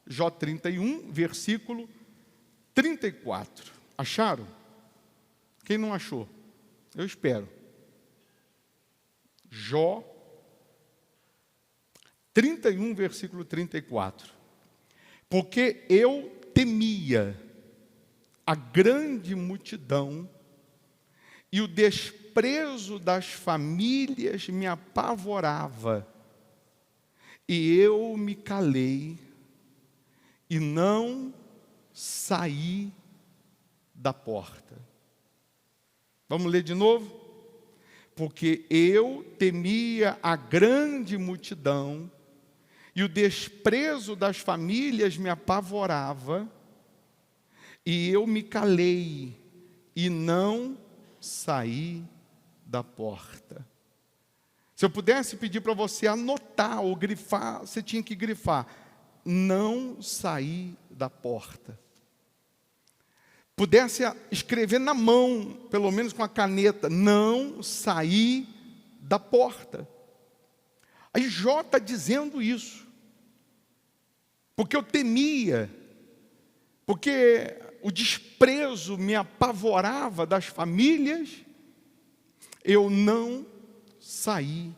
Jó 31, versículo 34. Acharam? Quem não achou? Eu espero. Jó 31, versículo 34. Porque eu temia a grande multidão e o desprezo das famílias me apavorava, e eu me calei e não saí da porta. Vamos ler de novo? Porque eu temia a grande multidão e o desprezo das famílias me apavorava, e eu me calei e não saí da porta. Se eu pudesse pedir para você anotar ou grifar, você tinha que grifar: não saí da porta. Pudesse escrever na mão, pelo menos com a caneta: não saí da porta. Aí Jó está dizendo isso. Porque eu temia, porque o desprezo me apavorava das famílias, eu não saí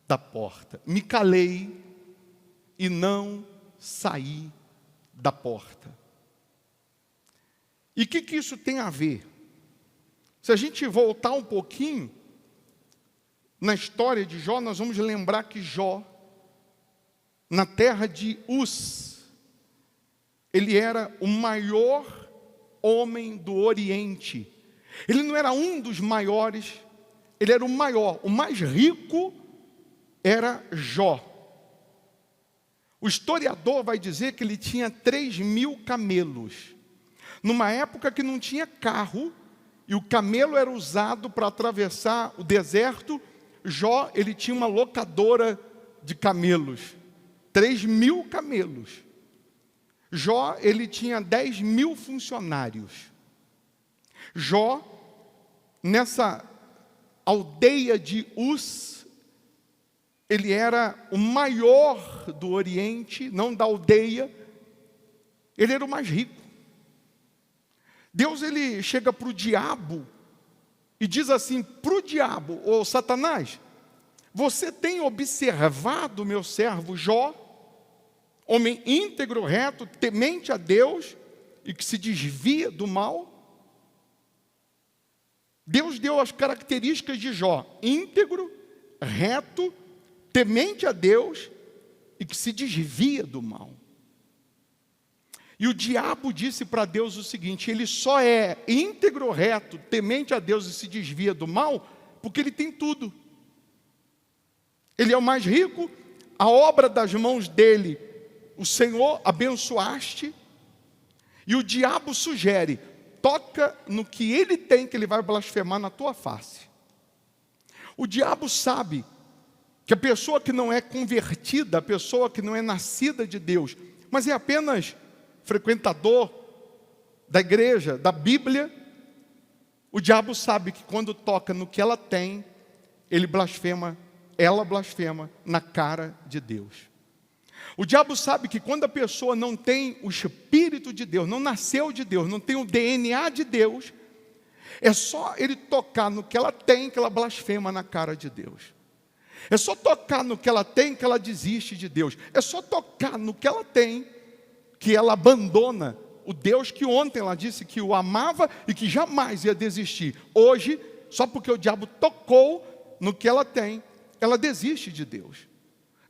da porta. Me calei e não saí da porta. E o que isso tem a ver? Se a gente voltar um pouquinho na história de Jó, nós vamos lembrar que Jó, na terra de Uz, ele era o maior homem do Oriente. Ele não era um dos maiores, ele era o maior. O mais rico era Jó. O historiador vai dizer que ele tinha 3.000 camelos. Numa época que não tinha carro, e o camelo era usado para atravessar o deserto, Jó, ele tinha uma locadora de camelos. 3.000 camelos. Jó, ele tinha 10.000 funcionários. Jó, nessa aldeia de Uz, ele era o maior do Oriente, não da aldeia, ele era o mais rico. Deus, ele chega para o diabo e diz assim para o diabo: ô Satanás, você tem observado meu servo Jó, homem íntegro, reto, temente a Deus e que se desvia do mal? Deus deu as características de Jó: íntegro, reto, temente a Deus e que se desvia do mal. E o diabo disse para Deus o seguinte: ele só é íntegro, reto, temente a Deus e se desvia do mal porque ele tem tudo. Ele é o mais rico, a obra das mãos dele o Senhor abençoaste, e o diabo sugere: toca no que ele tem, que ele vai blasfemar na tua face. O diabo sabe que a pessoa que não é convertida, a pessoa que não é nascida de Deus, mas é apenas frequentador da igreja, da Bíblia, o diabo sabe que quando toca no que ela tem, ela blasfema na cara de Deus. O diabo sabe que quando a pessoa não tem o Espírito de Deus, não nasceu de Deus, não tem o DNA de Deus, é só ele tocar no que ela tem, que ela blasfema na cara de Deus. É só tocar no que ela tem, que ela desiste de Deus. É só tocar no que ela tem, que ela abandona o Deus que ontem ela disse que o amava e que jamais ia desistir. Hoje, só porque o diabo tocou no que ela tem, ela desiste de Deus.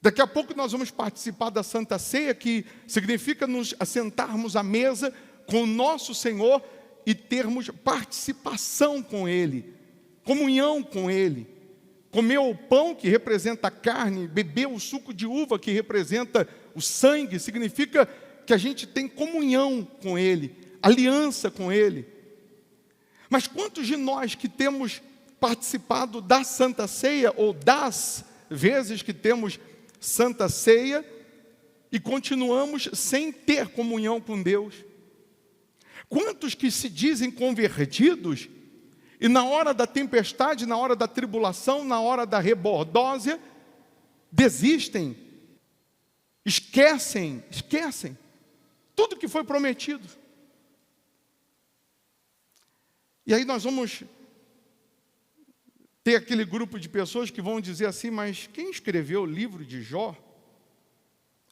Daqui a pouco nós vamos participar da Santa Ceia, que significa nos assentarmos à mesa com o nosso Senhor e termos participação com Ele, comunhão com Ele. Comer o pão, que representa a carne, beber o suco de uva, que representa o sangue, significa que a gente tem comunhão com Ele, aliança com Ele. Mas quantos de nós que temos participado da Santa Ceia, ou das vezes que temos Santa Ceia, e continuamos sem ter comunhão com Deus? Quantos que se dizem convertidos, e na hora da tempestade, na hora da tribulação, na hora da rebordósia, desistem, esquecem tudo que foi prometido. E aí nós vamos ter aquele grupo de pessoas que vão dizer assim, mas quem escreveu o livro de Jó?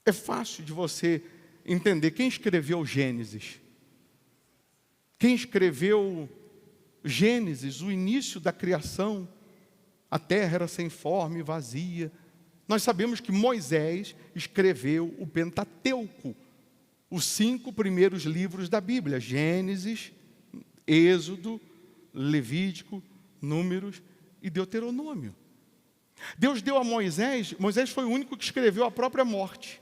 É fácil de você entender. Quem escreveu Gênesis? Quem escreveu Gênesis, o início da criação? A terra era sem forma e vazia. Nós sabemos que Moisés escreveu o Pentateuco, os 5 primeiros livros da Bíblia: Gênesis, Êxodo, Levítico, Números e Deuteronômio. Deus deu a Moisés foi o único que escreveu a própria morte,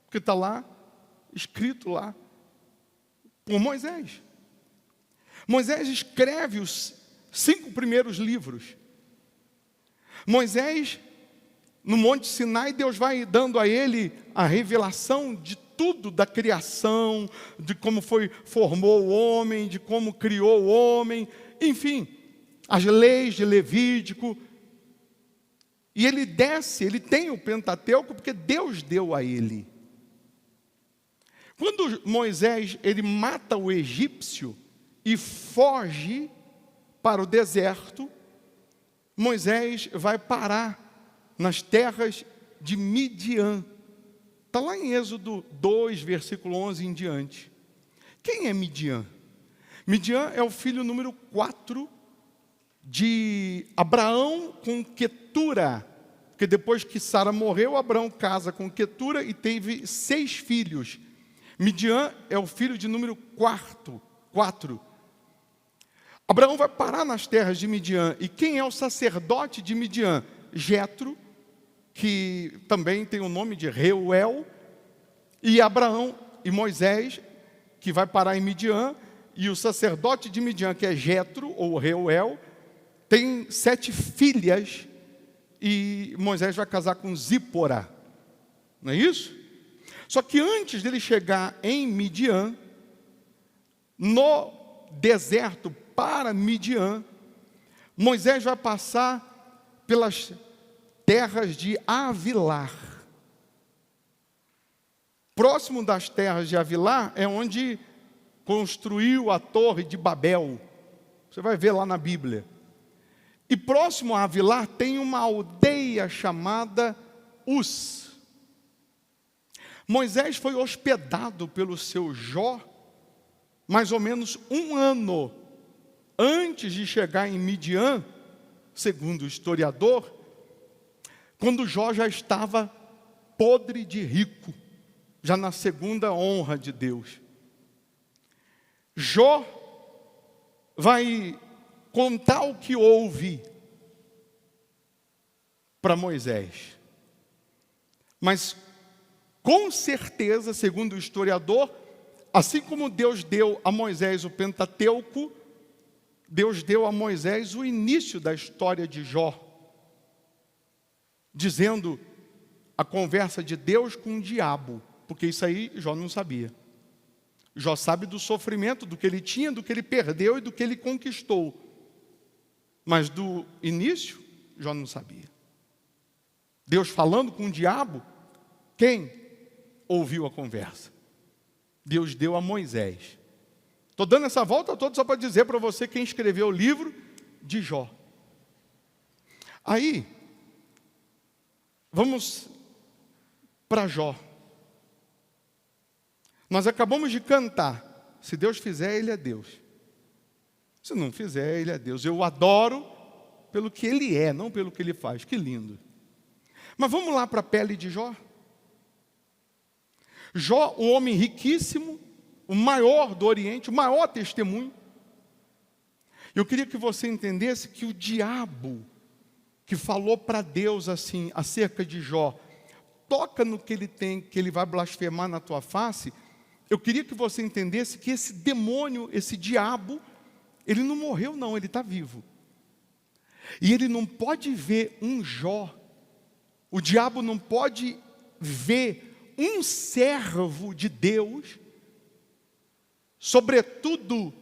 porque está lá, escrito lá, por Moisés. Moisés escreve os 5 primeiros livros. Moisés, no Monte Sinai, Deus vai dando a ele a revelação de tudo da criação, de como formou o homem, de como criou o homem, enfim, as leis de Levítico. E ele desce, ele tem o Pentateuco porque Deus deu a ele. Quando Moisés, ele mata o egípcio e foge para o deserto, Moisés vai parar nas terras de Midian. Está lá em Êxodo 2, versículo 11 em diante. Quem é Midian? Midian é o filho número 4 de Abraão com Quetura. Porque depois que Sara morreu, Abraão casa com Quetura e teve 6 filhos. Midian é o filho de número 4. Abraão vai parar nas terras de Midian. E quem é o sacerdote de Midian? Jetro, que também tem o nome de Reuel. E Abraão e Moisés, que vai parar em Midian. E o sacerdote de Midian, que é Jetro, ou Reuel, tem 7 filhas. E Moisés vai casar com Zípora. Não é isso? Só que antes dele chegar em Midian, no deserto para Midian, Moisés vai passar pelas terras de Avilar. Próximo das terras de Avilar é onde construiu a torre de Babel. Você vai ver lá na Bíblia. E próximo a Avilar tem uma aldeia chamada Uz. Moisés foi hospedado pelo seu Jó mais ou menos 1 ano antes de chegar em Midian, segundo o historiador, quando Jó já estava podre de rico, já na segunda honra de Deus. Jó vai contar o que houve para Moisés. Mas, com certeza, segundo o historiador, assim como Deus deu a Moisés o Pentateuco, Deus deu a Moisés o início da história de Jó, dizendo a conversa de Deus com o diabo, porque isso aí Jó não sabia. Jó sabe do sofrimento, do que ele tinha, do que ele perdeu e do que ele conquistou. Mas do início, Jó não sabia. Deus falando com o diabo, quem ouviu a conversa? Deus deu a Moisés. Estou dando essa volta toda só para dizer para você quem escreveu o livro de Jó. Aí, vamos para Jó. Nós acabamos de cantar. Se Deus fizer, Ele é Deus. Se não fizer, Ele é Deus. Eu o adoro pelo que Ele é, não pelo que Ele faz. Que lindo. Mas vamos lá para a pele de Jó. Jó, o homem riquíssimo, o maior do Oriente, o maior testemunho. Eu queria que você entendesse que o diabo que falou para Deus assim, acerca de Jó, toca no que ele tem, que ele vai blasfemar na tua face. Eu queria que você entendesse que esse demônio, esse diabo, ele não morreu não, ele está vivo. E ele não pode ver um Jó. O diabo não pode ver um servo de Deus, sobretudo,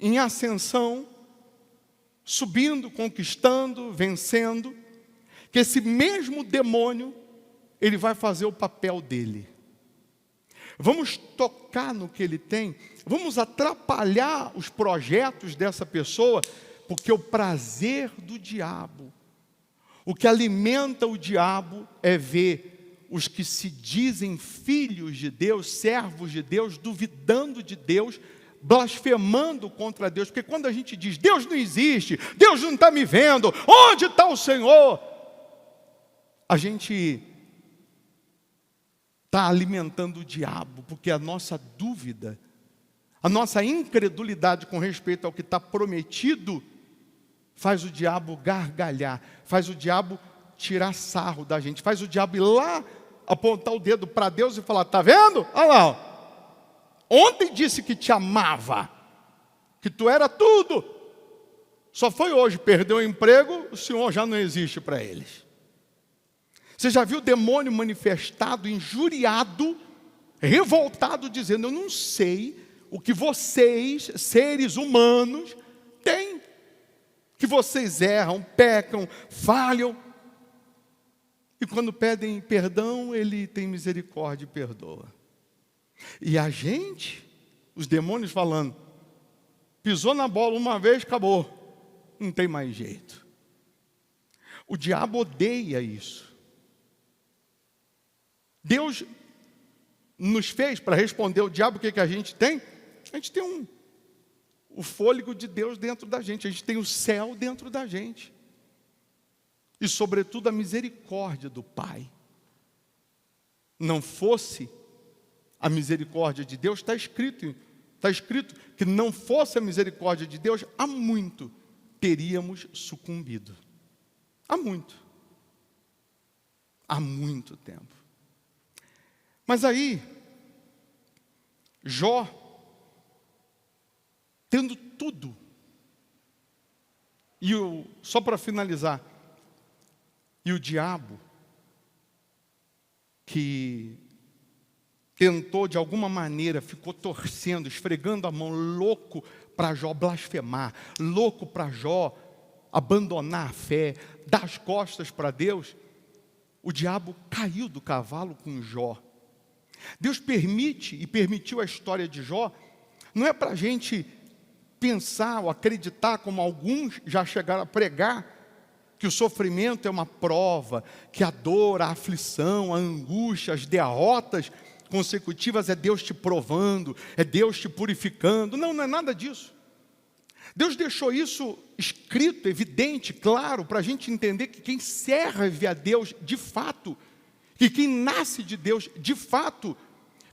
em ascensão, subindo, conquistando, vencendo, que esse mesmo demônio, ele vai fazer o papel dele. vamos tocar no que ele tem, vamos atrapalhar os projetos dessa pessoa, porque o prazer do diabo, o que alimenta o diabo é ver os que se dizem filhos de Deus, servos de Deus, duvidando de Deus, blasfemando contra Deus, porque quando a gente diz, Deus não existe, Deus não está me vendo, onde está o Senhor? A gente está alimentando o diabo, porque a nossa dúvida, a nossa incredulidade com respeito ao que está prometido, faz o diabo gargalhar, faz o diabo tirar sarro da gente, faz o diabo ir lá, apontar o dedo para Deus e falar, está vendo? Olha lá, ó. Ontem disse que te amava, que tu era tudo, só foi hoje, perdeu o emprego, o Senhor já não existe para eles. Você já viu o demônio manifestado, injuriado, revoltado, dizendo, eu não sei o que vocês, seres humanos, têm, que vocês erram, pecam, falham, e quando pedem perdão, ele tem misericórdia e perdoa. E a gente, os demônios falando, pisou na bola uma vez, acabou, não tem mais jeito. O diabo odeia isso. Deus nos fez para responder o diabo, o que a gente tem? A gente tem o fôlego de Deus dentro da gente, a gente tem o céu dentro da gente. E sobretudo a misericórdia do Pai. Não fosse a misericórdia de Deus, está escrito que não fosse a misericórdia de Deus, há muito teríamos sucumbido. Há muito tempo. Mas aí, Jó, tendo tudo, e só para finalizar, e o diabo, que tentou de alguma maneira, ficou torcendo, esfregando a mão, louco para Jó blasfemar, louco para Jó abandonar a fé, dar as costas para Deus, o diabo caiu do cavalo com Jó. Deus permite e permitiu a história de Jó, não é para a gente pensar ou acreditar, como alguns já chegaram a pregar, que o sofrimento é uma prova, que a dor, a aflição, a angústia, as derrotas consecutivas é Deus te provando, é Deus te purificando. Não é nada disso. Deus deixou isso escrito, evidente, claro, para a gente entender que quem serve a Deus de fato, que quem nasce de Deus de fato,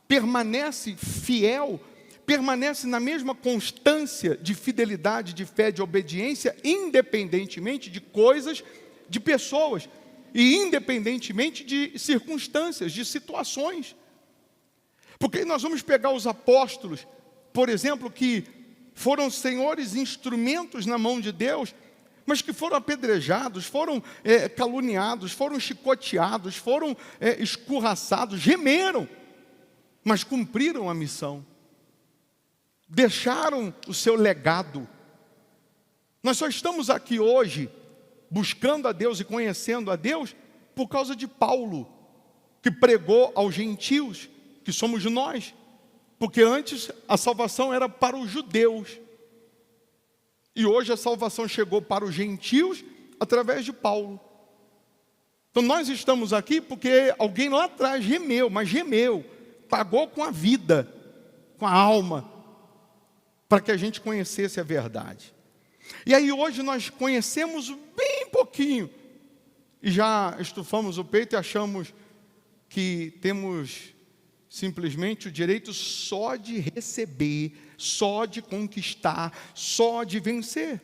permanece fiel, permanece na mesma constância de fidelidade, de fé, de obediência, independentemente de coisas, de pessoas, e independentemente de circunstâncias, de situações. Porque nós vamos pegar os apóstolos, por exemplo, que foram senhores instrumentos na mão de Deus, mas que foram apedrejados, foram caluniados, foram chicoteados, foram escorraçados, gemeram, mas cumpriram a missão. Deixaram o seu legado. Nós só estamos aqui hoje, buscando a Deus e conhecendo a Deus, por causa de Paulo, que pregou aos gentios, que somos nós, porque antes a salvação era para os judeus, e hoje a salvação chegou para os gentios, através de Paulo. Então nós estamos aqui porque alguém lá atrás gemeu, mas gemeu, pagou com a vida, com a alma, para que a gente conhecesse a verdade. E aí hoje nós conhecemos bem pouquinho, e já estufamos o peito e achamos que temos simplesmente o direito só de receber, só de conquistar, só de vencer.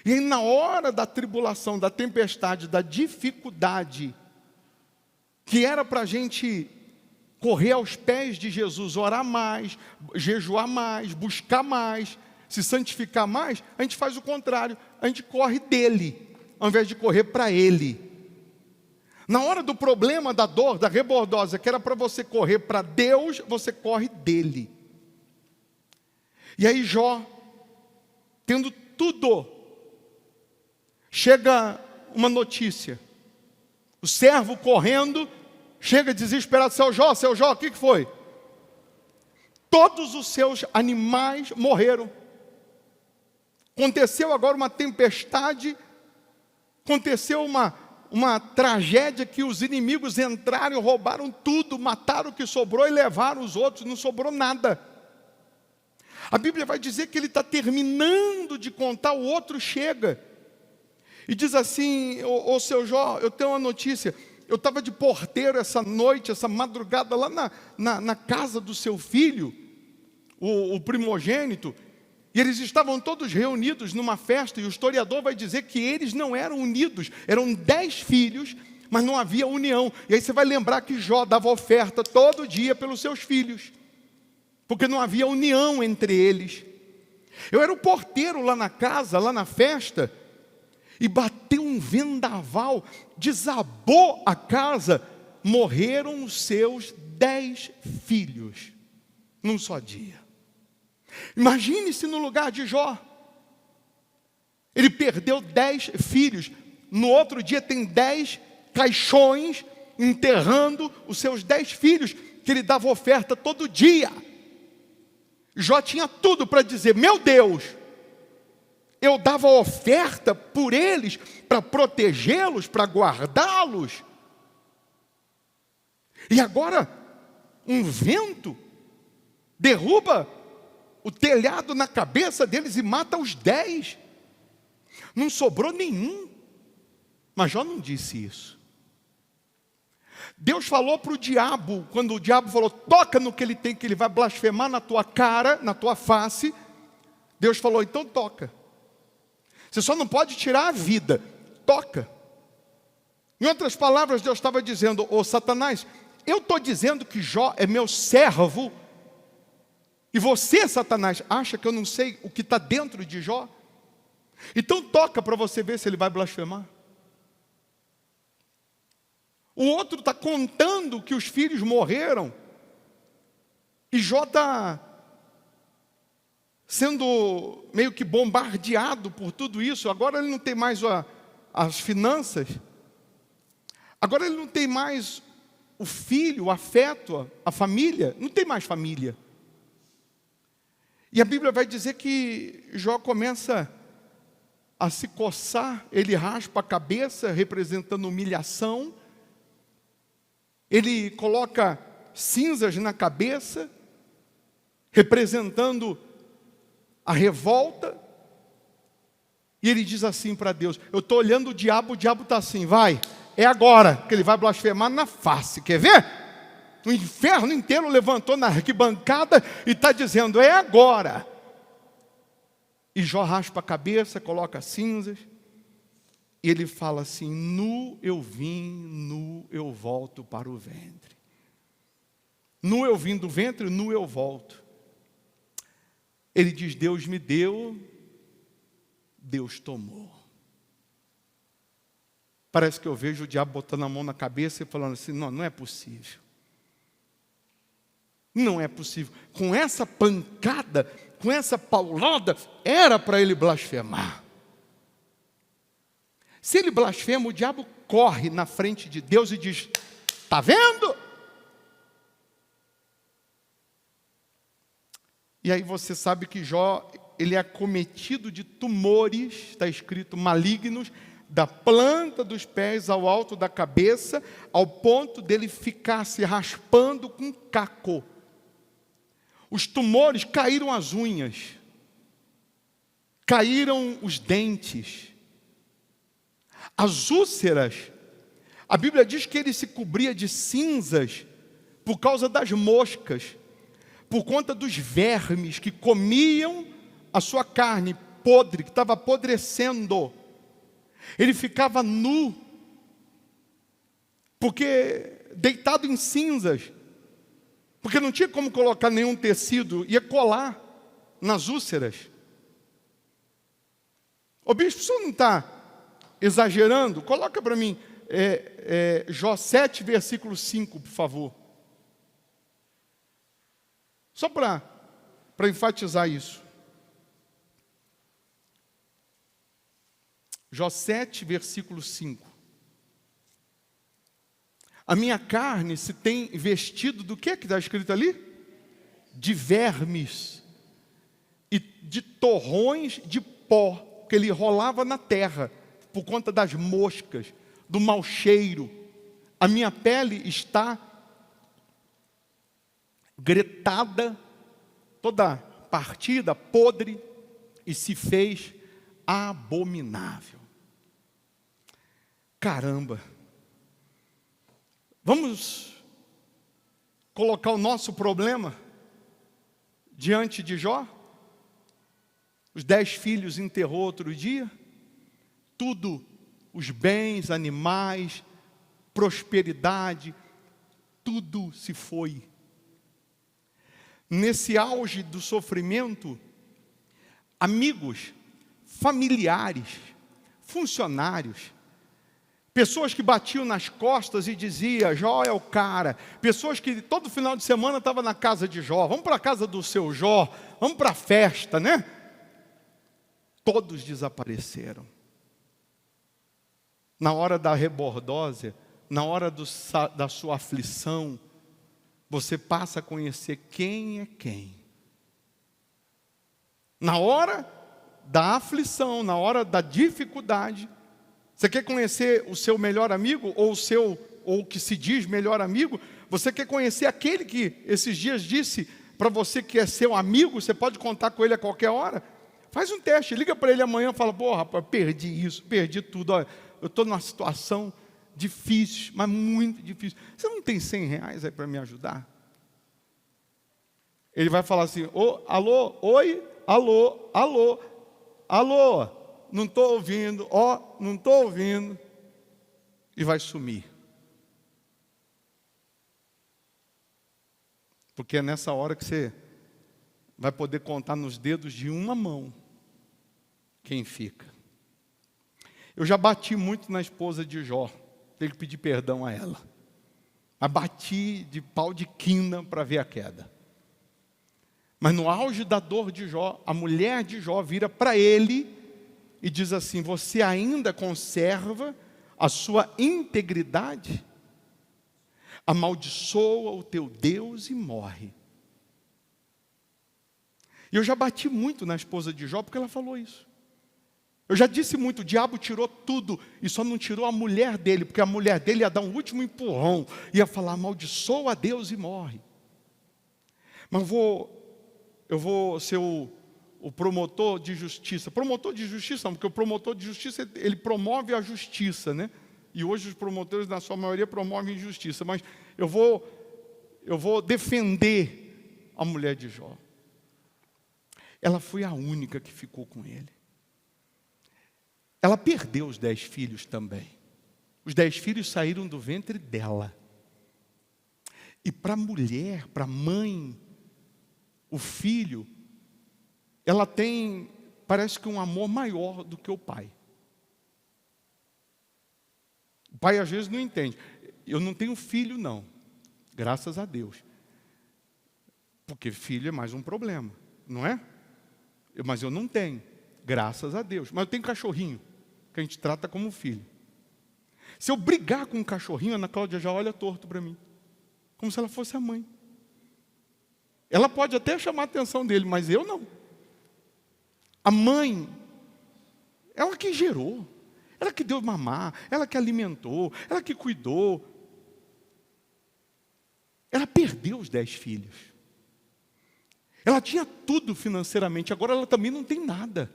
E aí, na hora da tribulação, da tempestade, da dificuldade, que era para a gente correr aos pés de Jesus, orar mais, jejuar mais, buscar mais, se santificar mais, a gente faz o contrário, a gente corre dele, ao invés de correr para ele. Na hora do problema, da dor, da rebordosa, que era para você correr para Deus, você corre dele. E aí Jó, tendo tudo, chega uma notícia. O servo correndo, chega desesperado, seu Jó, o que foi? todos os seus animais morreram. Aconteceu agora uma tempestade, aconteceu uma tragédia que os inimigos entraram, roubaram tudo, mataram o que sobrou e levaram os outros, não sobrou nada. A Bíblia vai dizer que ele está terminando de contar, o outro chega e diz assim: ô seu Jó, eu tenho uma notícia, eu estava de porteiro essa noite, essa madrugada, lá na casa do seu filho, o primogênito, e eles estavam todos reunidos numa festa, e o historiador vai dizer que eles não eram unidos, eram 10 filhos, mas não havia união. E aí você vai lembrar que Jó dava oferta todo dia pelos seus filhos, porque não havia união entre eles. Eu era o porteiro lá na casa, lá na festa, e bateu um vendaval, desabou a casa, morreram os seus 10 filhos, num só dia. Imagine-se no lugar de Jó. Ele perdeu 10 filhos. No outro dia tem 10 caixões enterrando os seus 10 filhos, que ele dava oferta todo dia. Jó tinha tudo para dizer: meu Deus, eu dava oferta por eles, para protegê-los, para guardá-los. E agora, um vento derruba o telhado na cabeça deles e mata os 10. Não sobrou nenhum. Mas Jó não disse isso. Deus falou para o diabo, quando o diabo falou: toca no que ele tem, que ele vai blasfemar na tua cara, na tua face. Deus falou: então toca. Você só não pode tirar a vida, toca. Em outras palavras, Deus estava dizendo: ô Satanás, eu estou dizendo que Jó é meu servo, e você, Satanás, acha que eu não sei o que está dentro de Jó? Então toca para você ver se ele vai blasfemar. O outro está contando que os filhos morreram, e Jó está sendo meio que bombardeado por tudo isso. Agora ele não tem mais as finanças, agora ele não tem mais o filho, o afeto, a família, não tem mais família. E a Bíblia vai dizer que Jó começa a se coçar, ele raspa a cabeça, representando humilhação, ele coloca cinzas na cabeça, representando a revolta, e ele diz assim para Deus: eu estou olhando o diabo está assim, vai, é agora que ele vai blasfemar na face, quer ver? O inferno inteiro levantou na arquibancada e está dizendo: é agora. E Jó raspa a cabeça, coloca cinzas, e ele fala assim: nu eu vim, nu eu volto para o ventre. Nu eu vim do ventre, nu eu volto. Ele diz: Deus me deu, Deus tomou. Parece que eu vejo o diabo botando a mão na cabeça e falando assim: não é possível. Não é possível. Com essa pancada, com essa paulada, era para ele blasfemar. Se ele blasfema, o diabo corre na frente de Deus e diz: está vendo? E aí você sabe que Jó, ele é acometido de tumores, está escrito malignos, da planta dos pés ao alto da cabeça, ao ponto dele ficar se raspando com caco. Os tumores caíram as unhas, caíram os dentes, as úlceras. A Bíblia diz que ele se cobria de cinzas por causa das moscas, por conta dos vermes que comiam a sua carne podre, que estava apodrecendo. Ele ficava nu, porque deitado em cinzas, porque não tinha como colocar nenhum tecido, ia colar nas úlceras. Ô bispo, o senhor não está exagerando? Coloca para mim Jó 7, versículo 5, por favor. Só para enfatizar isso. Jó 7, versículo 5. A minha carne se tem vestido do que está escrito ali? de vermes e de torrões de pó que ele rolava na terra por conta das moscas, do mau cheiro. A minha pele está gretada, toda partida, podre, e se fez abominável. Caramba! Vamos colocar o nosso problema diante de Jó? Os 10 filhos enterrou outro dia, tudo, os bens, animais, prosperidade, tudo se foi. Nesse auge do sofrimento, amigos, familiares, funcionários, pessoas que batiam nas costas e diziam, Jó é o cara. Pessoas que todo final de semana estavam na casa de Jó. Vamos para a casa do seu Jó, vamos para a festa, né? Todos desapareceram. Na hora da rebordose, na hora da sua aflição, você passa a conhecer quem é quem. Na hora da aflição, na hora da dificuldade, você quer conhecer o seu melhor amigo, ou o que se diz melhor amigo? Você quer conhecer aquele que esses dias disse para você que é seu amigo, você pode contar com ele a qualquer hora? Faz um teste, liga para ele amanhã e fala, pô rapaz, perdi isso, perdi tudo, olha, eu estou numa situação difícil, mas muito difícil. Você não tem 100 reais aí para me ajudar? Ele vai falar assim, alô, oi, alô, alô, alô, não estou ouvindo, não estou ouvindo, e vai sumir. Porque é nessa hora que você vai poder contar nos dedos de uma mão quem fica. Eu já bati muito na esposa de Jó, tenho que pedir perdão a ela. Mas bati de pau de quina para ver a queda. Mas no auge da dor de Jó, a mulher de Jó vira para ele e diz assim, você ainda conserva a sua integridade? Amaldiçoa o teu Deus e morre. E eu já bati muito na esposa de Jó porque ela falou isso. Eu já disse muito, o diabo tirou tudo e só não tirou a mulher dele, porque a mulher dele ia dar um último empurrão, ia falar, amaldiçoa a Deus e morre. Mas eu vou ser o promotor de justiça. Promotor de justiça não, porque o promotor de justiça, ele promove a justiça, né? E hoje os promotores, na sua maioria, promovem justiça. Mas eu vou defender a mulher de Jó. Ela foi a única que ficou com ele. Ela perdeu os 10 filhos também. Os 10 filhos saíram do ventre dela. E para a mulher, para a mãe, o filho, ela tem, parece que um amor maior do que o pai. O pai às vezes não entende. Eu não tenho filho não, graças a Deus. Porque filho é mais um problema, não é? Mas eu não tenho, graças a Deus. Mas eu tenho cachorrinho, que a gente trata como filho. Se eu brigar com um cachorrinho, a Ana Cláudia já olha torto para mim. Como se ela fosse a mãe. Ela pode até chamar a atenção dele, mas eu não. A mãe, ela que gerou, ela que deu mamar, ela que alimentou, ela que cuidou. Ela perdeu os 10 filhos. Ela tinha tudo financeiramente, agora ela também não tem nada.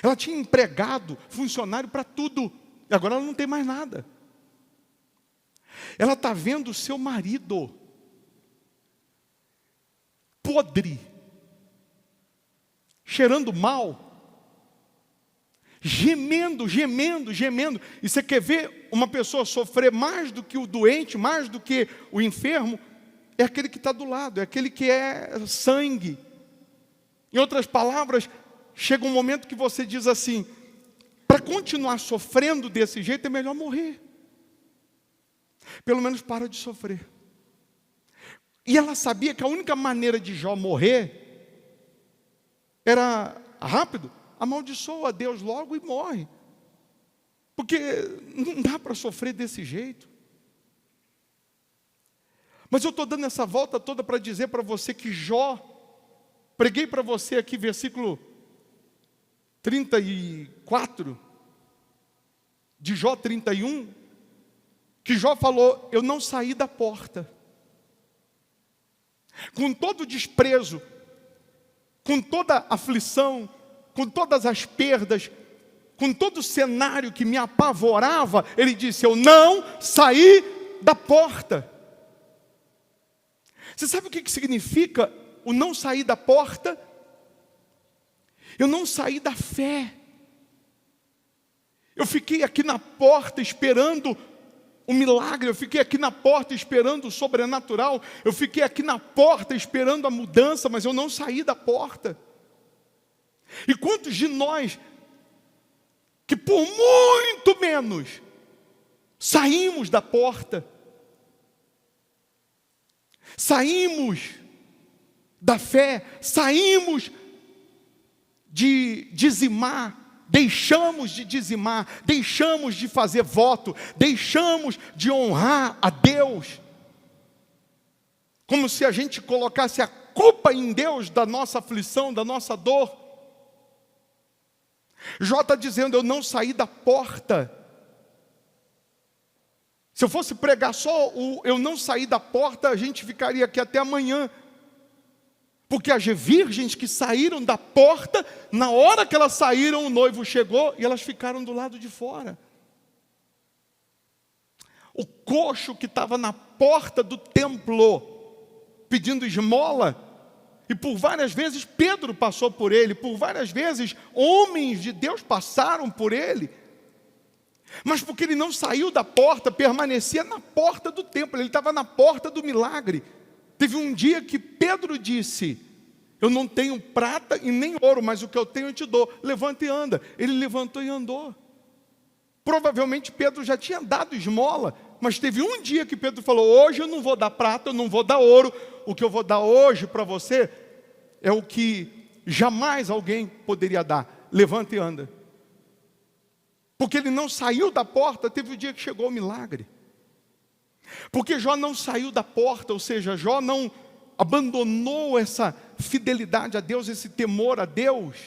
Ela tinha empregado, funcionário para tudo, e agora ela não tem mais nada. Ela está vendo o seu marido podre, cheirando mal, gemendo, gemendo, gemendo. E você quer ver uma pessoa sofrer mais do que o doente, mais do que o enfermo? É aquele que está do lado, é aquele que é sangue. Em outras palavras, chega um momento que você diz assim, para continuar sofrendo desse jeito é melhor morrer. Pelo menos para de sofrer. E ela sabia que a única maneira de Jó morrer era rápido, amaldiçoa a Deus logo e morre. Porque não dá para sofrer desse jeito. Mas eu estou dando essa volta toda para dizer para você que Jó, preguei para você aqui, versículo 34, de Jó 31, que Jó falou: eu não saí da porta. Com todo o desprezo, com toda a aflição, com todas as perdas, com todo o cenário que me apavorava, ele disse: eu não saí da porta. Você sabe o que significa o não sair da porta? Eu não saí da fé. Eu fiquei aqui na porta esperando o milagre, eu fiquei aqui na porta esperando o sobrenatural, eu fiquei aqui na porta esperando a mudança, mas eu não saí da porta. E quantos de nós, que por muito menos, saímos da porta, saímos da fé, saímos de dizimar, deixamos de dizimar, deixamos de fazer voto, deixamos de honrar a Deus, como se a gente colocasse a culpa em Deus da nossa aflição, da nossa dor. Jó está dizendo: eu não saí da porta. Se eu fosse pregar só o eu não saí da porta, a gente ficaria aqui até amanhã. Porque as virgens que saíram da porta, na hora que elas saíram, o noivo chegou e elas ficaram do lado de fora. O coxo que estava na porta do templo, pedindo esmola, e por várias vezes Pedro passou por ele, por várias vezes homens de Deus passaram por ele, mas porque ele não saiu da porta, permanecia na porta do templo, ele estava na porta do milagre. Teve um dia que Pedro disse: eu não tenho prata e nem ouro, mas o que eu tenho eu te dou, levanta e anda. Ele levantou e andou. Provavelmente Pedro já tinha dado esmola, mas teve um dia que Pedro falou: hoje eu não vou dar prata, eu não vou dar ouro, o que eu vou dar hoje para você é o que jamais alguém poderia dar, levanta e anda. Porque ele não saiu da porta, teve o dia que chegou o milagre. Porque Jó não saiu da porta, ou seja, Jó não abandonou essa fidelidade a Deus, esse temor a Deus.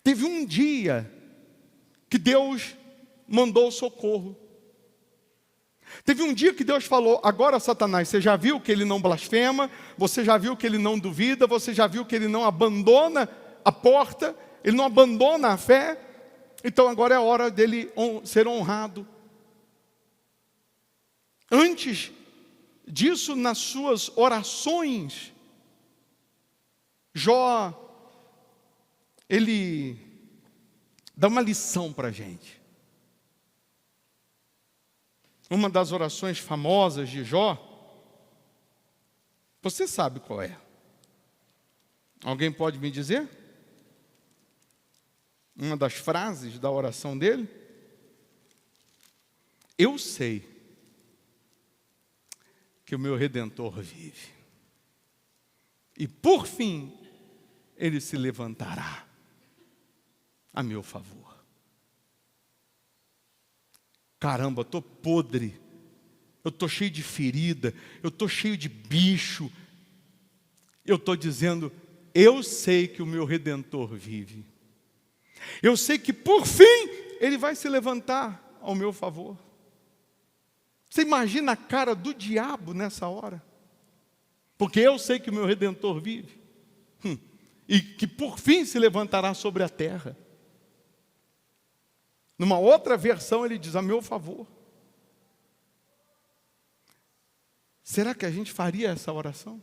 Teve um dia que Deus mandou socorro. Teve um dia que Deus falou: agora, Satanás, você já viu que ele não blasfema, você já viu que ele não duvida, você já viu que ele não abandona a porta, ele não abandona a fé, então agora é a hora dele ser honrado. Antes disso, nas suas orações, Jó, ele dá uma lição para a gente. Uma das orações famosas de Jó, você sabe qual é? Alguém pode me dizer? Uma das frases da oração dele? Eu sei que o meu Redentor vive, e por fim ele se levantará a meu favor. Caramba, eu estou podre, eu estou cheio de ferida, eu estou cheio de bicho. Eu estou dizendo: eu sei que o meu Redentor vive, eu sei que por fim ele vai se levantar ao meu favor. Você imagina a cara do diabo nessa hora? Porque eu sei que o meu Redentor vive, e que por fim se levantará sobre a terra. Numa outra versão ele diz: a meu favor. Será que a gente faria essa oração?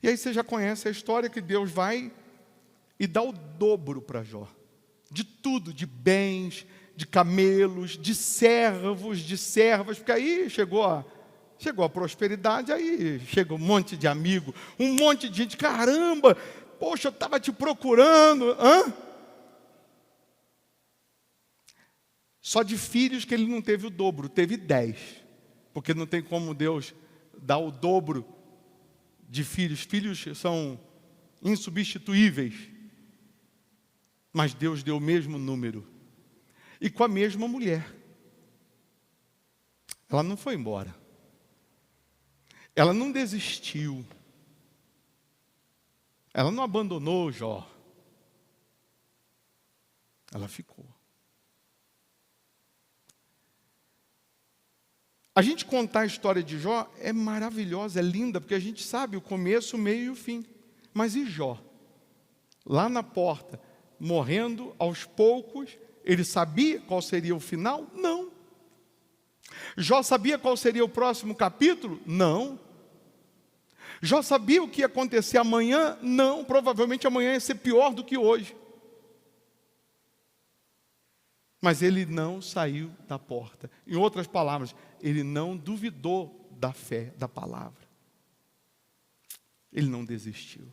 E aí você já conhece a história que Deus vai e dá o dobro para Jó. De tudo, de bens, de camelos, de servos, de servas, porque aí chegou a prosperidade, aí chega um monte de amigo, um monte de gente: caramba, poxa, eu estava te procurando. Só de filhos que ele não teve o dobro, teve 10, porque não tem como Deus dar o dobro de filhos. Filhos são insubstituíveis, mas Deus deu o mesmo número, e com a mesma mulher. Ela não foi embora. Ela não desistiu. Ela não abandonou Jó. Ela ficou. A gente contar a história de Jó é maravilhosa, é linda, porque a gente sabe o começo, o meio e o fim. Mas e Jó? Lá na porta, morrendo aos poucos, ele sabia qual seria o final? Não. Jó sabia qual seria o próximo capítulo? Não. Jó sabia o que ia acontecer amanhã? Não. Provavelmente amanhã ia ser pior do que hoje. Mas ele não saiu da porta. Em outras palavras, ele não duvidou da fé, da palavra. Ele não desistiu.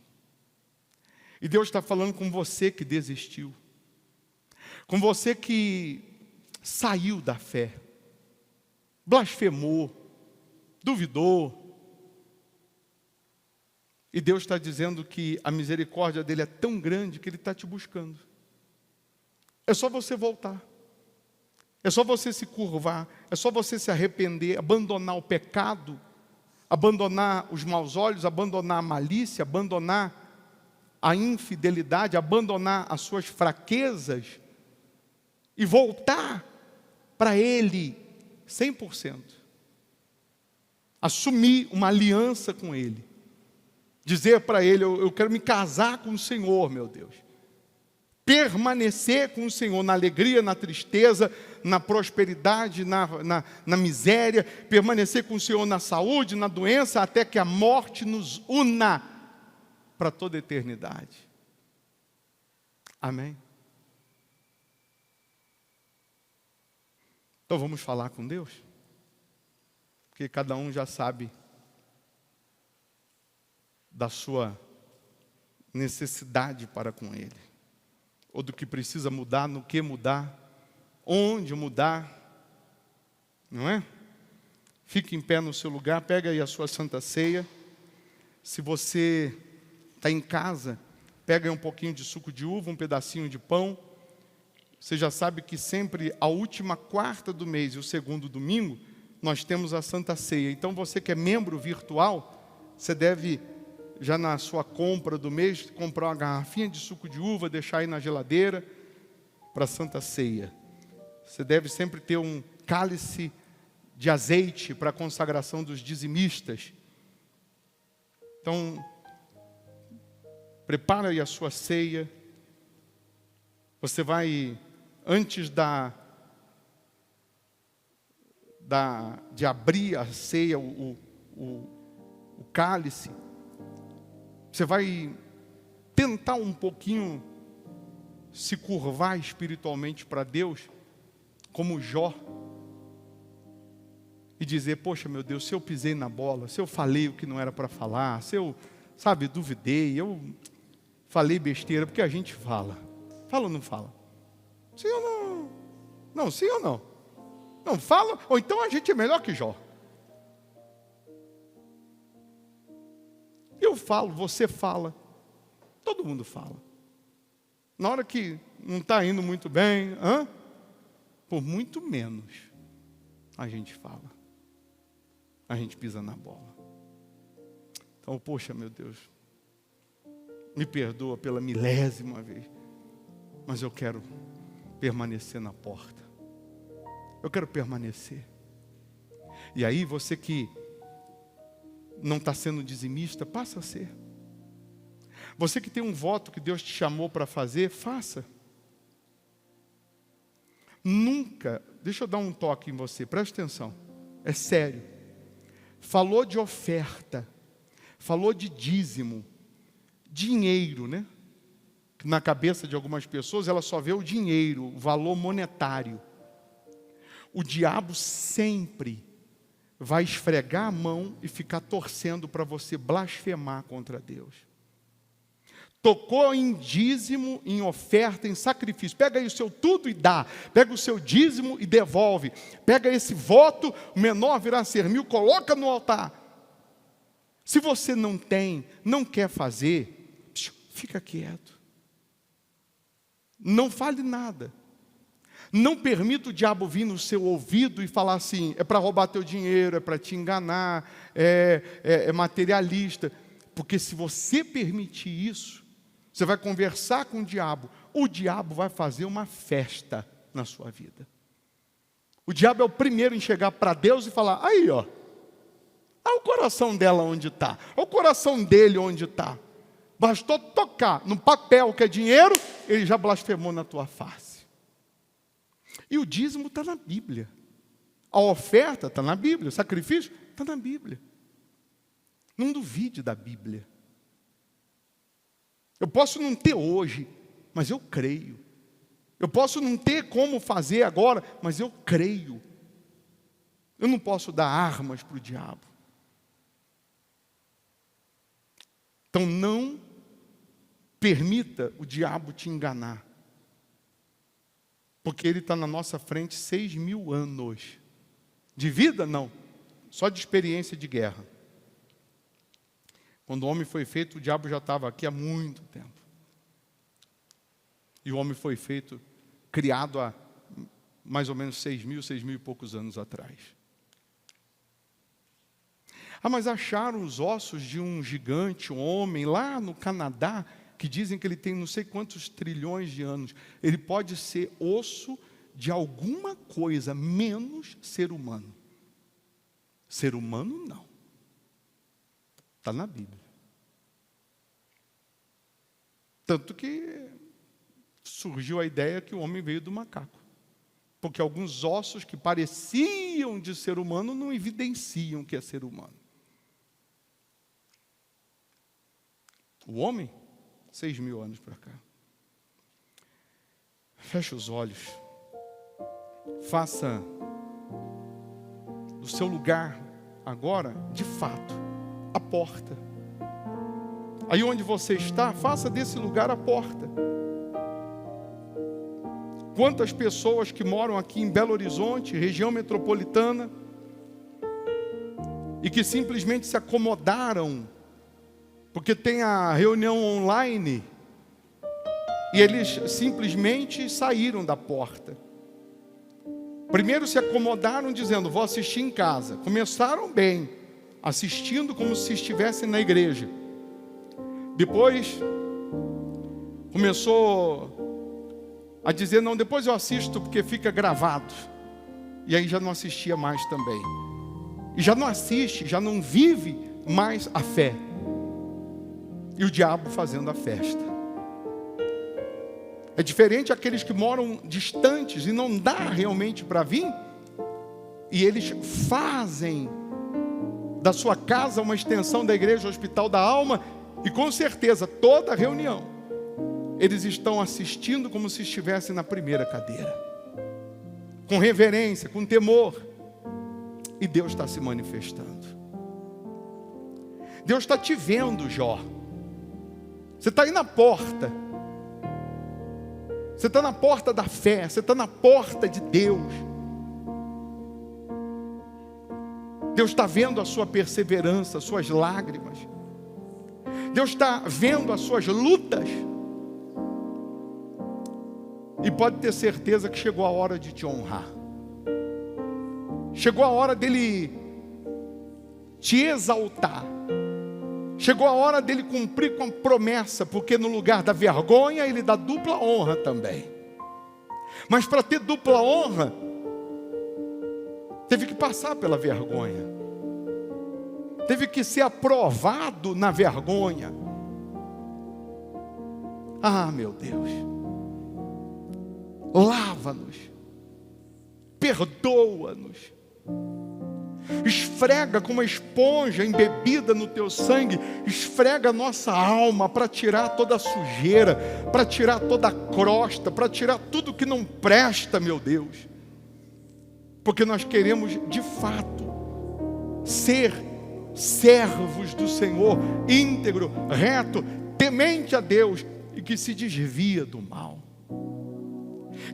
E Deus está falando com você que desistiu. Com você que saiu da fé. Blasfemou. Duvidou. E Deus está dizendo que a misericórdia dele é tão grande que ele está te buscando. É só você voltar. É só você se curvar, é só você se arrepender, abandonar o pecado, abandonar os maus olhos, abandonar a malícia, abandonar a infidelidade, abandonar as suas fraquezas e voltar para Ele 100%. Assumir uma aliança com Ele. Dizer para Ele, eu quero me casar com o Senhor, meu Deus. Permanecer com o Senhor na alegria, na tristeza, na prosperidade, na miséria, permanecer com o Senhor na saúde, na doença, até que a morte nos una para toda a eternidade. Amém? Então vamos falar com Deus? Porque cada um já sabe da sua necessidade para com Ele. Ou do que precisa mudar, no que mudar, onde mudar, não é? Fique em pé no seu lugar, pega aí a sua Santa Ceia. Se você está em casa, pega aí um pouquinho de suco de uva, um pedacinho de pão. Você já sabe que sempre a última quarta do mês e o segundo domingo, nós temos a Santa Ceia. Então você que é membro virtual, você deve, já na sua compra do mês, comprar uma garrafinha de suco de uva, deixar aí na geladeira para a Santa Ceia. Você deve sempre ter um cálice de azeite para a consagração dos dizimistas. Então, prepara aí a sua ceia. Você vai, antes de abrir a ceia, o cálice, você vai tentar um pouquinho se curvar espiritualmente para Deus, como Jó, e dizer, poxa meu Deus, se eu pisei na bola, se eu falei o que não era para falar, se eu, duvidei, eu falei besteira, porque a gente fala. Fala ou não fala? Sim ou não? Não, sim ou não? Não fala, ou então a gente é melhor que Jó. Eu falo, você fala, todo mundo fala. Na hora que não está indo muito bem, por muito menos a gente fala. A gente pisa na bola. Então, poxa, meu Deus, me perdoa pela milésima vez, mas eu quero permanecer na porta. Eu quero permanecer. E aí, você que não está sendo dizimista, passa a ser. Você que tem um voto que Deus te chamou para fazer, faça. Nunca, deixa eu dar um toque em você, presta atenção, é sério. Falou de oferta, falou de dízimo, dinheiro, né? Na cabeça de algumas pessoas, ela só vê o dinheiro, o valor monetário. O diabo sempre vai esfregar a mão e ficar torcendo para você blasfemar contra Deus. Tocou em dízimo, em oferta, em sacrifício. Pega aí o seu tudo e dá. Pega o seu dízimo e devolve. Pega esse voto, o menor virá ser 1000, coloca no altar. Se você não tem, não quer fazer, fica quieto. Não fale nada. Não permita o diabo vir no seu ouvido e falar assim: é para roubar teu dinheiro, é para te enganar, é materialista. Porque se você permitir isso, você vai conversar com o diabo vai fazer uma festa na sua vida. O diabo é o primeiro em chegar para Deus e falar: aí ó, olha o coração dela onde está, olha o coração dele onde está. Bastou tocar no papel que é dinheiro, ele já blasfemou na tua face. E o dízimo está na Bíblia. A oferta está na Bíblia. O sacrifício está na Bíblia. Não duvide da Bíblia. Eu posso não ter hoje, mas eu creio. Eu posso não ter como fazer agora, mas eu creio. Eu não posso dar armas para o diabo. Então não permita o diabo te enganar. Porque ele está na nossa frente 6.000 anos. De vida, não. Só de experiência de guerra. Quando o homem foi feito, o diabo já estava aqui há muito tempo. E o homem foi feito, criado há mais ou menos 6.000 e poucos anos atrás. Ah, mas acharam os ossos de um gigante, um homem, lá no Canadá, que dizem que ele tem não sei quantos trilhões de anos. Ele pode ser osso de alguma coisa, menos ser humano. Ser humano, não. Está na Bíblia. Tanto que surgiu a ideia que o homem veio do macaco. Porque alguns ossos que pareciam de ser humano não evidenciam que é ser humano. O homem, 6.000 anos para cá. Feche os olhos. Faça do seu lugar agora, de fato, a porta. Aí onde você está, faça desse lugar a porta. Quantas pessoas que moram aqui em Belo Horizonte, região metropolitana, e que simplesmente se acomodaram porque tem a reunião online, e eles simplesmente saíram da porta. Primeiro se acomodaram dizendo: vou assistir em casa. Começaram bem, assistindo como se estivessem na igreja. Depois começou a dizer: não, depois eu assisto porque fica gravado. E aí já não assistia mais também. E já não assiste, já não vive mais a fé. E o diabo fazendo a festa. É diferente aqueles que moram distantes e não dá realmente para vir. E eles fazem da sua casa uma extensão da igreja, hospital da alma. E com certeza, toda reunião, eles estão assistindo como se estivessem na primeira cadeira. Com reverência, com temor. E Deus está se manifestando. Deus está te vendo, Jó. Você está aí na porta. Você está na porta da fé. Você está na porta de Deus. Deus está vendo a sua perseverança, as suas lágrimas. Deus está vendo as suas lutas. E pode ter certeza que chegou a hora de te honrar. Chegou a hora dele te exaltar. Chegou a hora dele cumprir com a promessa, porque no lugar da vergonha, ele dá dupla honra também. Mas para ter dupla honra, teve que passar pela vergonha. Teve que ser aprovado na vergonha. Ah, meu Deus. Lava-nos. Perdoa-nos. Esfrega com uma esponja embebida no teu sangue, esfrega a nossa alma para tirar toda a sujeira, para tirar toda a crosta, para tirar tudo que não presta, meu Deus. Porque nós queremos de fato ser servos do Senhor, íntegro, reto, temente a Deus e que se desvia do mal.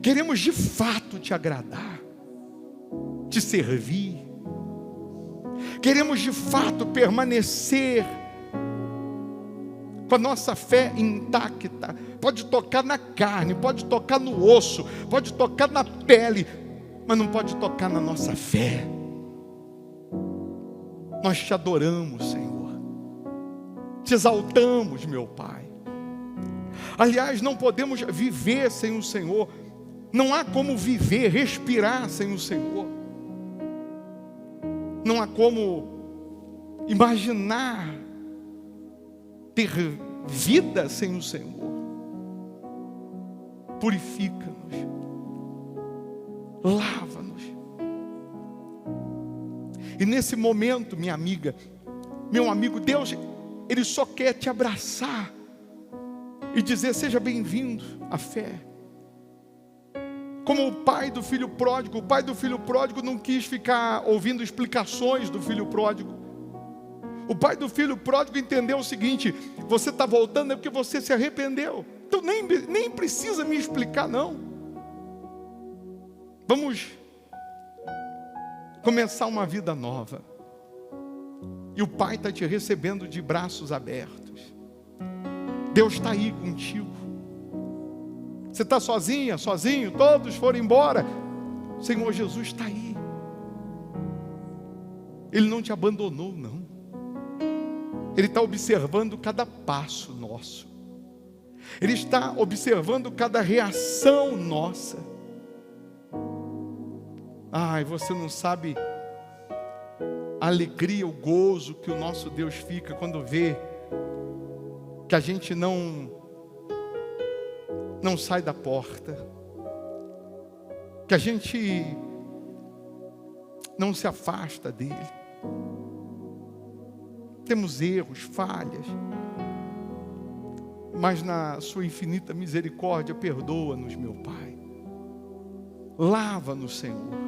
Queremos de fato te agradar, te servir. Queremos de fato permanecer com a nossa fé intacta. Pode tocar na carne, pode tocar no osso, pode tocar na pele, mas não pode tocar na nossa fé. Nós te adoramos, Senhor, te exaltamos, meu Pai. Aliás, não podemos viver sem o Senhor. Não há como viver, respirar sem o Senhor. Não há como imaginar ter vida sem o Senhor. Purifica-nos, lava-nos. E nesse momento, minha amiga, meu amigo, Deus, Ele só quer te abraçar e dizer: seja bem-vindo à fé. Como o pai do filho pródigo não quis ficar ouvindo explicações do filho pródigo. O pai do filho pródigo entendeu o seguinte: você está voltando é porque você se arrependeu. Então nem precisa me explicar, não. Vamos começar uma vida nova. E o Pai está te recebendo de braços abertos. Deus está aí contigo. Você está sozinha, sozinho, todos foram embora. O Senhor Jesus está aí. Ele não te abandonou, não. Ele está observando cada passo nosso. Ele está observando cada reação nossa. Ai, você não sabe a alegria, o gozo que o nosso Deus fica quando vê que a gente não sai da porta, que a gente não se afasta dele. Temos erros, falhas, mas na sua infinita misericórdia, perdoa-nos, meu Pai. Lava-nos, Senhor.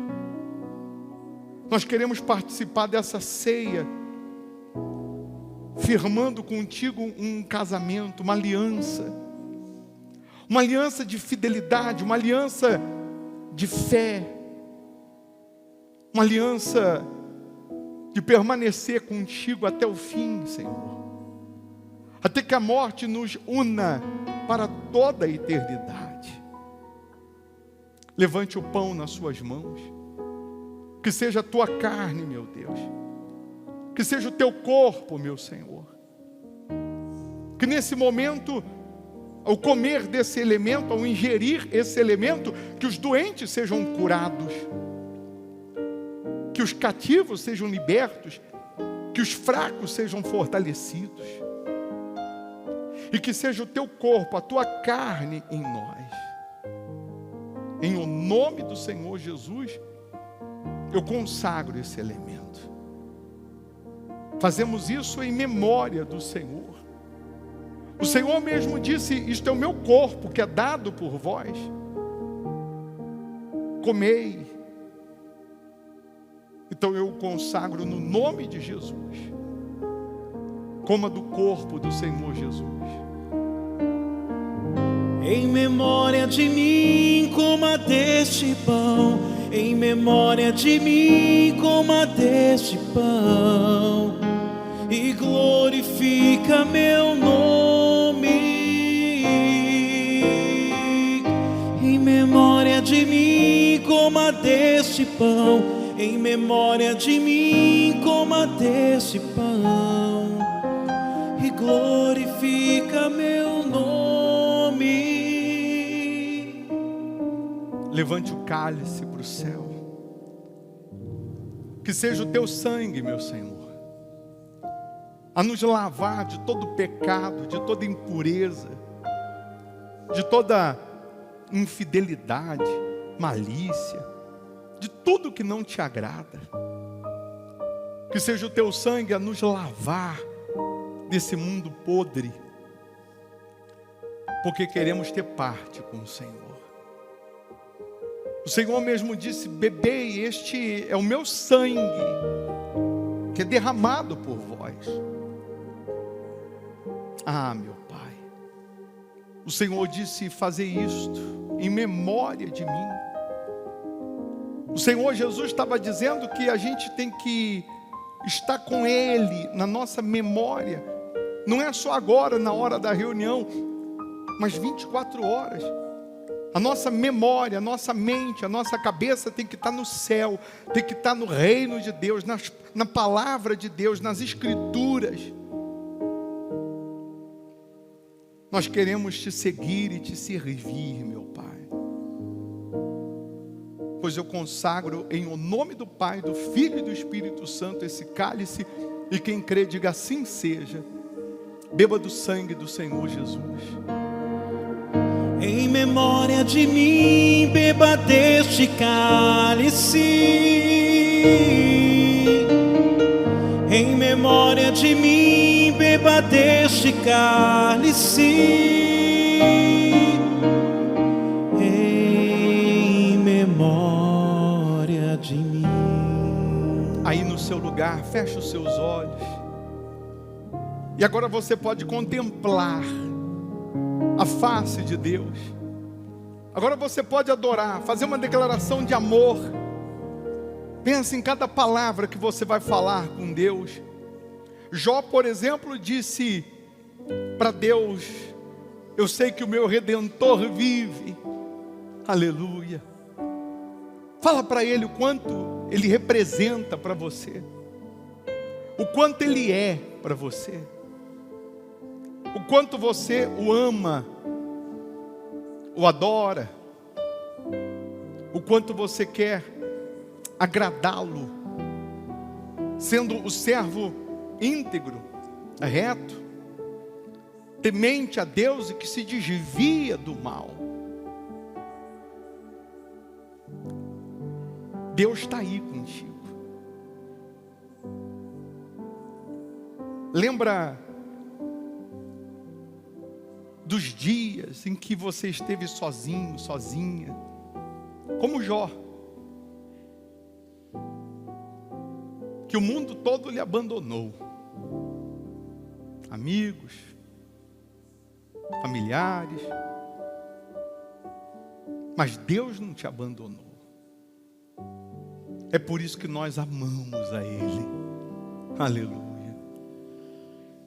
Nós queremos participar dessa ceia, firmando contigo um casamento, uma aliança de fidelidade, uma aliança de fé, uma aliança de permanecer contigo até o fim, Senhor. Até que a morte nos una para toda a eternidade. Levante o pão nas suas mãos. Que seja a tua carne, meu Deus. Que seja o teu corpo, meu Senhor. Que nesse momento, ao comer desse elemento, ao ingerir esse elemento, que os doentes sejam curados. Que os cativos sejam libertos. Que os fracos sejam fortalecidos. E que seja o teu corpo, a tua carne em nós. Em o nome do Senhor Jesus, eu consagro esse elemento. Fazemos isso em memória do Senhor. O Senhor mesmo disse: isto é o meu corpo que é dado por vós. Comei. Então eu consagro no nome de Jesus. Coma do corpo do Senhor Jesus. Em memória de mim, coma deste pão. Em memória de mim, coma deste pão. E glorifica meu nome. Em memória de mim, coma deste pão. Em memória de mim, coma deste pão. E glorifica meu nome. Levante o cálice para o céu. Que seja o teu sangue, meu Senhor, a nos lavar de todo pecado, de toda impureza, de toda infidelidade, malícia, de tudo que não te agrada. Que seja o teu sangue a nos lavar desse mundo podre, porque queremos ter parte com o Senhor. O Senhor mesmo disse: bebei, este é o meu sangue, que é derramado por vós. Ah, meu Pai, o Senhor disse: fazer isto em memória de mim. O Senhor Jesus estava dizendo que a gente tem que estar com Ele na nossa memória, Não é só agora, na hora da reunião, mas 24 horas. A nossa memória, a nossa mente, a nossa cabeça tem que estar no céu, tem que estar no reino de Deus, na palavra de Deus, nas escrituras. Nós queremos te seguir e te servir, meu Pai. Pois eu consagro em o nome do Pai, do Filho e do Espírito Santo esse cálice, e quem crê diga assim seja. Beba do sangue do Senhor Jesus. Em memória de mim, beba deste cálice. Em memória de mim, beba deste cálice. Em memória de mim. Aí no seu lugar, feche os seus olhos. E agora você pode contemplar a face de Deus. Agora você pode adorar, fazer uma declaração de amor. Pensa em cada palavra que você vai falar com Deus. Jó, por exemplo, disse para Deus: eu sei que o meu Redentor vive. Aleluia. Fala para Ele o quanto Ele representa para você, o quanto Ele é para você, o quanto você o ama, o adora, o quanto você quer agradá-lo, sendo o servo íntegro, reto, temente a Deus e que se desvia do mal. Deus está aí contigo. Lembra dos dias em que você esteve sozinho, sozinha, como Jó, que o mundo todo lhe abandonou, amigos, familiares, mas Deus não te abandonou. É por isso que nós amamos a Ele. Aleluia.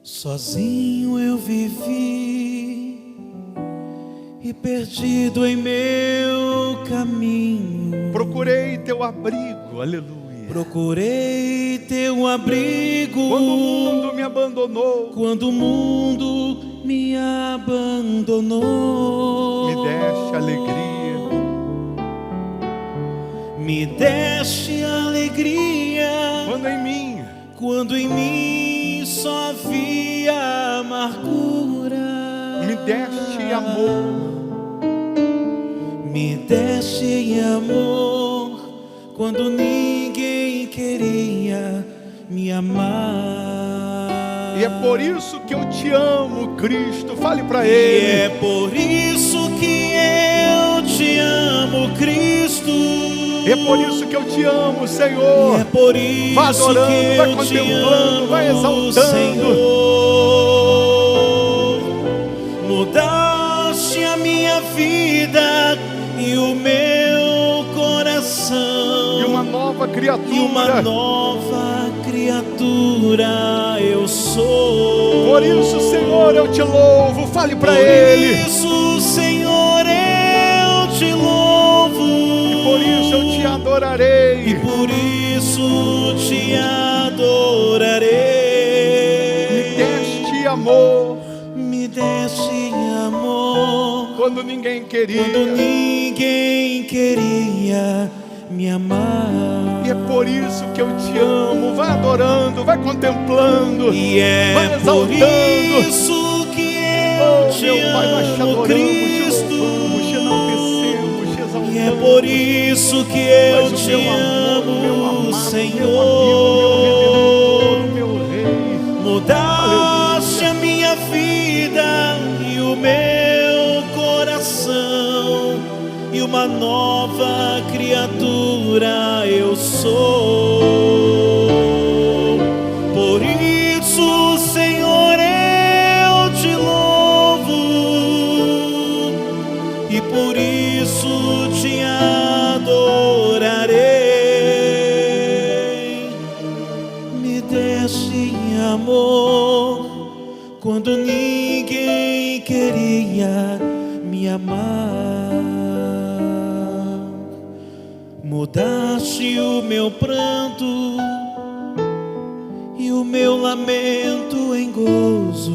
Sozinho eu vivi e perdido em meu caminho. Procurei teu abrigo, aleluia. Procurei teu abrigo quando o mundo me abandonou. Quando o mundo me abandonou. Me deste alegria. Me deste alegria. Quando em mim só havia amargura. Me deste amor. Me deste amor quando ninguém queria me amar. E é por isso que eu te amo, Cristo. Fale para Ele. E é por isso que eu te amo, Cristo. E é por isso que eu te amo, Senhor. E é por isso vai adorando, que vai eu contemplando, amo, vai exaltando. Senhor. Mudaste a minha vida e o meu coração. E uma nova criatura. E uma nova criatura eu sou. Por isso, Senhor, eu te louvo. Fale para Ele. Por isso, Senhor, eu te louvo. E por isso eu te adorarei. E por isso te adorarei. Me deste amor. Me deste amor. Quando ninguém queria. Quando ninguém queria me amar. E é por isso que eu te amo. Vai adorando, vai contemplando. E é vai exaltando. Por isso que eu te meu Pai, nós te amo, adoramos, Cristo. te louvamos, te enaltecemos, te exaltamos. E é por isso que eu te amo, Senhor. Meu Rei. Mudaste a minha vida e o meu coração, e uma nova criatura eu sou. Por isso, Senhor, eu te louvo, e por isso te adorarei. Me deste amor quando ninguém queria me amar. Mudaste o meu pranto e o meu lamento em gozo.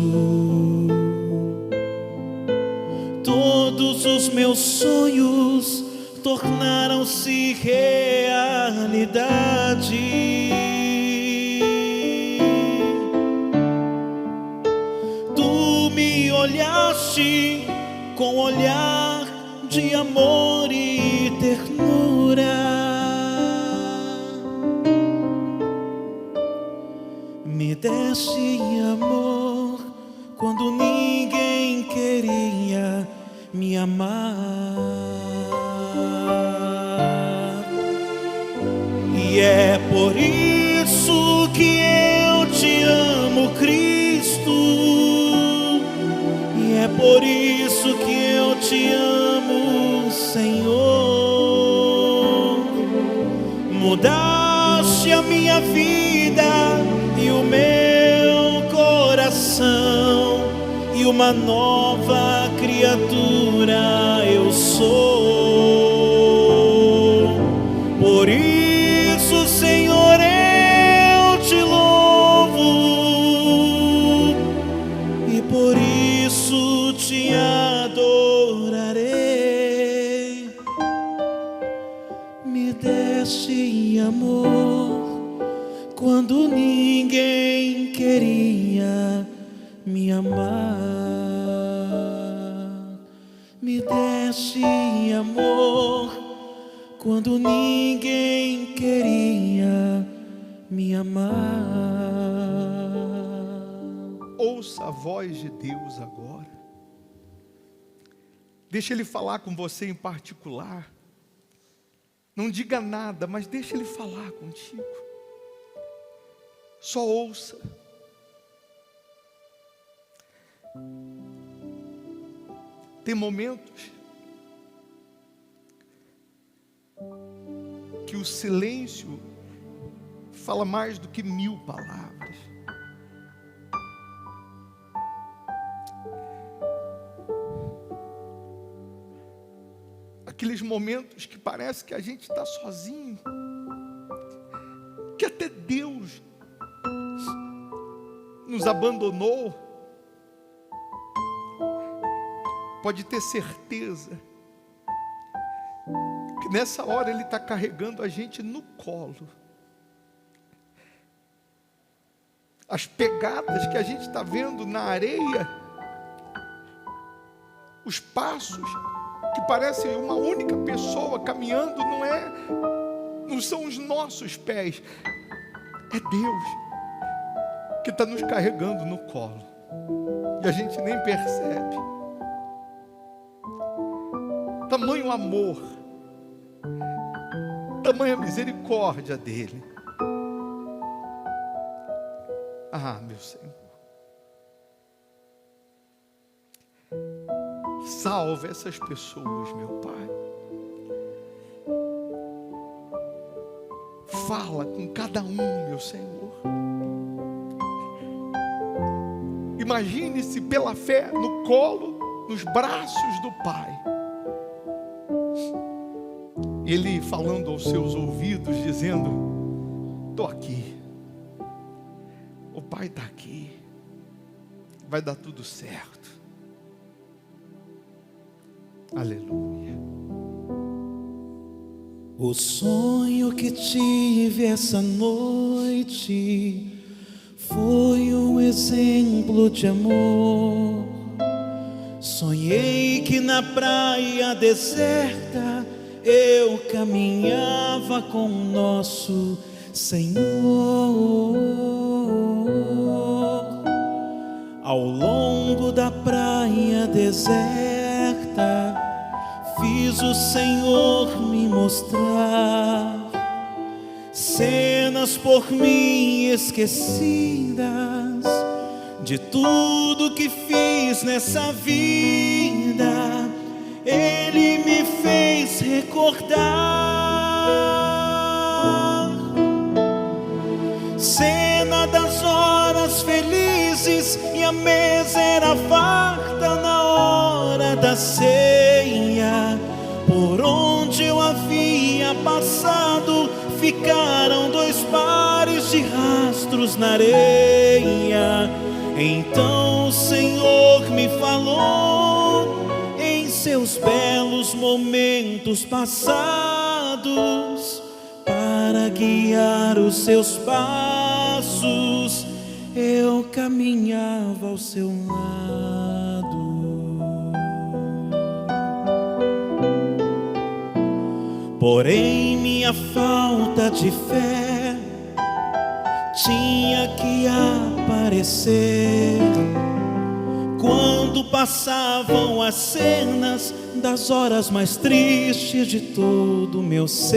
Todos os meus sonhos tornaram-se realidade. Tu me olhaste com olhar de amor e ternura. Me deste amor quando ninguém queria me amar. E é por isso que eu te amo, Cristo. E é por isso que eu te amo, Senhor. Mudaste a minha vida e o meu coração, e uma nova criatura eu sou. Por isso, Senhor, eu te louvo, e por isso te adorarei. Me deste amor quando ninguém queria me amar. Me deste amor quando ninguém queria me amar. Ouça a voz de Deus agora. Deixa Ele falar com você em particular. Não diga nada, mas deixa Ele falar contigo. Só ouça. Tem momentos que o silêncio fala mais do que 1000 palavras. Aqueles momentos que parece que a gente está sozinho, que até Deus nos abandonou. Pode ter certeza que nessa hora Ele está carregando a gente no colo. As pegadas que a gente está vendo na areia, os passos que parecem uma única pessoa caminhando, não são os nossos pés, é Deus que está nos carregando no colo, e a gente nem percebe. Tamanho amor, tamanha misericórdia dele. Ah, meu Senhor, salve essas pessoas, meu Pai. Fala com cada um, meu Senhor. Imagine-se pela fé no colo, nos braços do Pai. Ele falando aos seus ouvidos, dizendo: estou aqui. O Pai está aqui. Vai dar tudo certo. Aleluia. O sonho que tive essa noite foi um exemplo de amor. Sonhei que na praia deserta eu caminhava com o nosso Senhor. Ao longo da praia deserta, fiz o Senhor me mostrar cenas por mim esquecidas, de tudo que fiz nessa vida. Ele me fez recordar cena das horas felizes felizes e a mesa era farta na hora da ceia. Por onde eu havia passado, ficaram 2 pares de rastros na areia. Então o Senhor me falou em seus belos momentos passados, para guiar os seus passos, eu caminhava ao seu lado. Porém minha falta de fé tinha que aparecer quando passavam as cenas das horas mais tristes de todo o meu ser.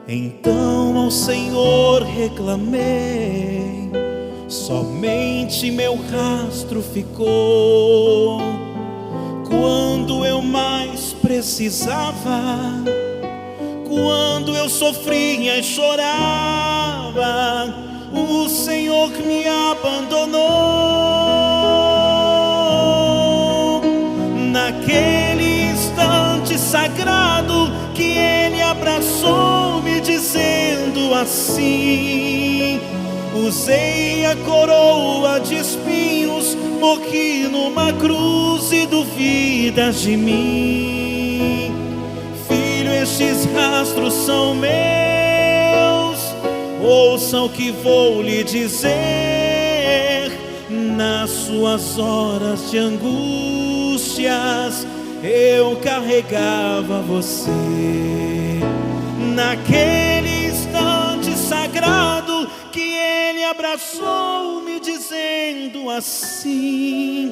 Então ao Senhor reclamei, somente meu rastro ficou. Quando eu mais precisava, quando eu sofria e chorava, o Senhor me abandonou. Naquele instante sagrado que Ele abraçou-me, dizendo assim: usei a coroa de espinhos, morri numa cruz e duvidas de mim. Filho, estes rastros são meus, ouçam o que vou lhe dizer. Nas suas horas de angústias, eu carregava você. Naquele instante sagrado que Ele abraçou-me, dizendo assim: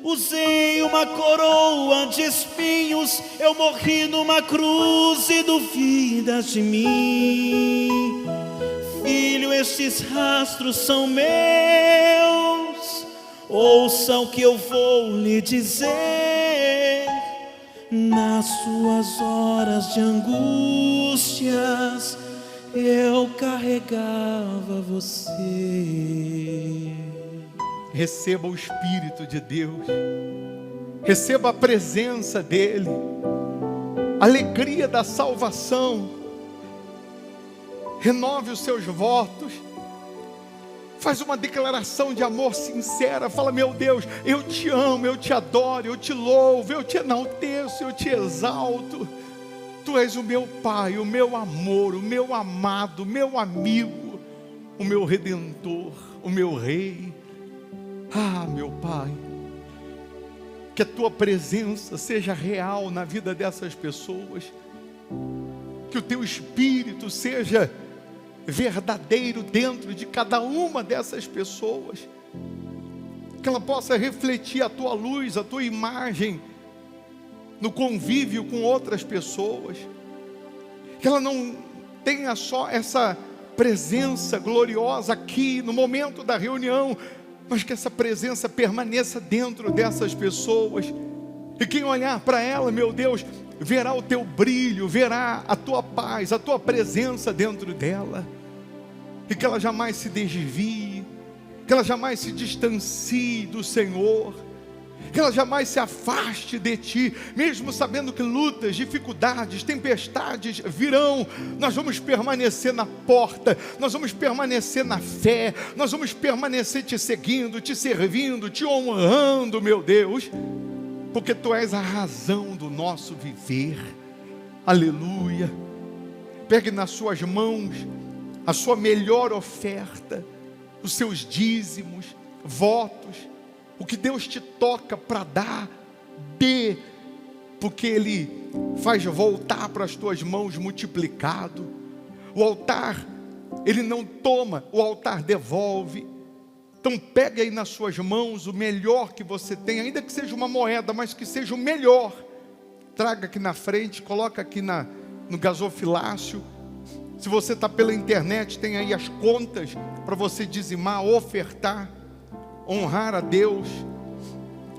usei uma coroa de espinhos, eu morri numa cruz e duvidas de mim. Filho, estes rastros são meus, ouçam o que eu vou lhe dizer. Nas suas horas de angústias, eu carregava você. Receba o Espírito de Deus, receba a presença dEle, a alegria da salvação. Renove os seus votos, faz uma declaração de amor sincera. Fala: meu Deus, eu te amo, eu te adoro, eu te louvo, eu te enalteço, eu te exalto. Tu és o meu Pai, o meu amor, o meu amado, o meu amigo, o meu Redentor, o meu Rei. Ah, meu Pai, que a Tua presença seja real na vida dessas pessoas, que o Teu Espírito seja verdadeiro dentro de cada uma dessas pessoas, que ela possa refletir a Tua luz, a Tua imagem no convívio com outras pessoas, que ela não tenha só essa presença gloriosa aqui no momento da reunião, mas que essa presença permaneça dentro dessas pessoas, e quem olhar para ela, meu Deus, verá o Teu brilho, verá a Tua paz, a Tua presença dentro dela, e que ela jamais se desvie, que ela jamais se distancie do Senhor, que ela jamais se afaste de Ti, mesmo sabendo que lutas, dificuldades, tempestades virão. Nós vamos permanecer na porta, nós vamos permanecer na fé, nós vamos permanecer Te seguindo, Te servindo, Te honrando, meu Deus, porque Tu és a razão do nosso viver. Aleluia. Pegue nas suas mãos a sua melhor oferta, os seus dízimos, votos, o que Deus te toca para dar, dê, porque Ele faz voltar para as tuas mãos multiplicado. O altar, Ele não toma, o altar devolve. Então pegue aí nas suas mãos o melhor que você tem, ainda que seja uma moeda, mas que seja o melhor. Traga aqui na frente, coloca aqui no gasofilácio. Se você está pela internet, tem aí as contas para você dizimar, ofertar, honrar a Deus.